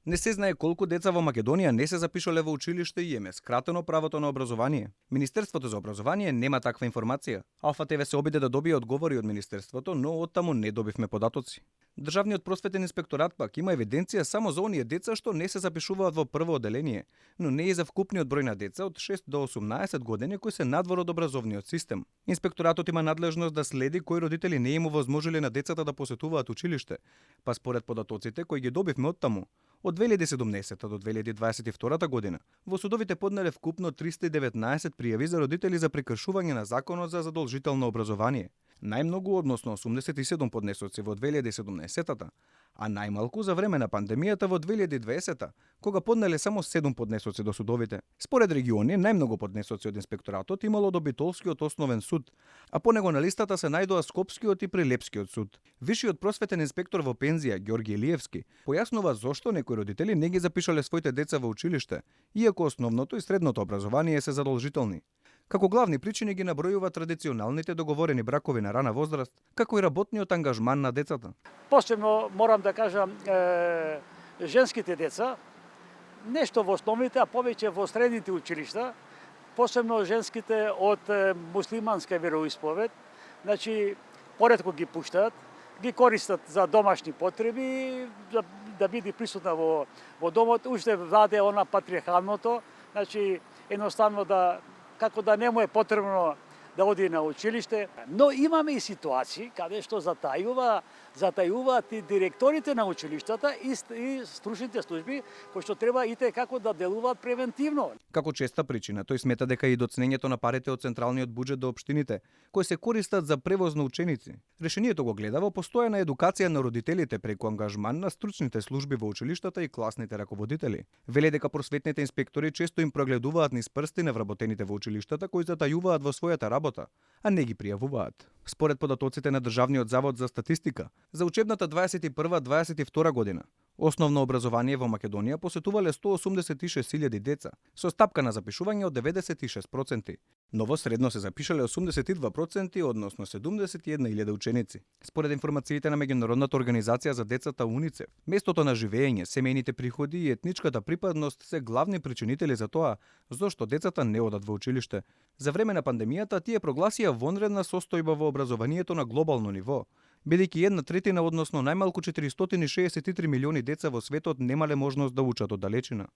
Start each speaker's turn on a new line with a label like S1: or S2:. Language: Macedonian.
S1: Не се знае колку деца во Македонија не се запишале во училиште и им е скратено правото на образование. Министерството за образование нема таква информација. Алфа ТВ се обиде да добие одговори од Министерството, но оттаму не добивме податоци. Државниот просветен инспекторат пак има евиденција само за оние деца што не се запишуваат во прво оделение, но не и за вкупниот број на деца од 6 до 18 години кои се надвор од образовниот систем. Инспекторатот има надлежност да следи кои родители не им овозможиле на децата да посетуваат училиште, па според податоците кои ги добивме оттаму, од 2017 до 2022 година, во судовите поднеле вкупно 319 пријави за родители за прекршување на законот за задолжително образование. Најмногу, односно 87 поднесоци во 2017-та, а најмалку за време на пандемијата во 2020-та, кога поднеле само 7 поднесоци до судовите. Според региони, најмногу поднесоци од инспекторатот имало до Битолскиот основен суд, а по него на листата се најдоа Скопскиот и Прилепскиот суд. Вишиот просветен инспектор во пензија, Ѓорги Илиевски, појаснува зошто некои родители не ги запишале своите деца во училиште, иако основното и средното образование се задолжителни. Како главни причини ги набројува традиционалните договорени бракови на рана возраст, како и работниот ангажман на децата.
S2: Посебно морам да кажам женските деца, нешто во основните, а повеќе во средните училишта, посебно женските од муслиманска вероисповед, значи поретко ги пуштаат, ги користат за домашни потреби, да биде присутна во домот, уште владе она патриархалното, значи едноставно како да не му е потребно да оди на училиште. Но имаме и ситуации каде што затајуваат и директорите на училиштата и стручните служби кои што треба како да делуваат превентивно.
S1: Како честа причина, тој смета дека и доцнењето на парите од централниот буџет до општините, кои се користат за превоз на ученици. Решението го гледа во постојана едукација на родителите преку ангажман на стручните служби во училиштата и класните раководители. Вели дека просветните инспектори често им прогледуваат низ прсти невработените во училиштата кои затајуваат во својата работа, а не ги пријавуваат. Според податоците на Државниот завод за статистика, за учебната 21-22 година, основно образование во Македонија посетувале 186.000 деца, со стапка на запишување од 96%. Но во средно се запишале 82%, односно 71.000 ученици. Според информациите на Меѓународната организација за децата УНИЦЕФ, местото на живење, семејните приходи и етничката припадност се главни причинители за тоа зошто децата не одат во училиште. За време на пандемијата тие прогласија вонредна состојба во образованието на глобално ниво, бидејќи 1/3, односно најмалку 463 милиони деца во светот немале можност да учат од далечина.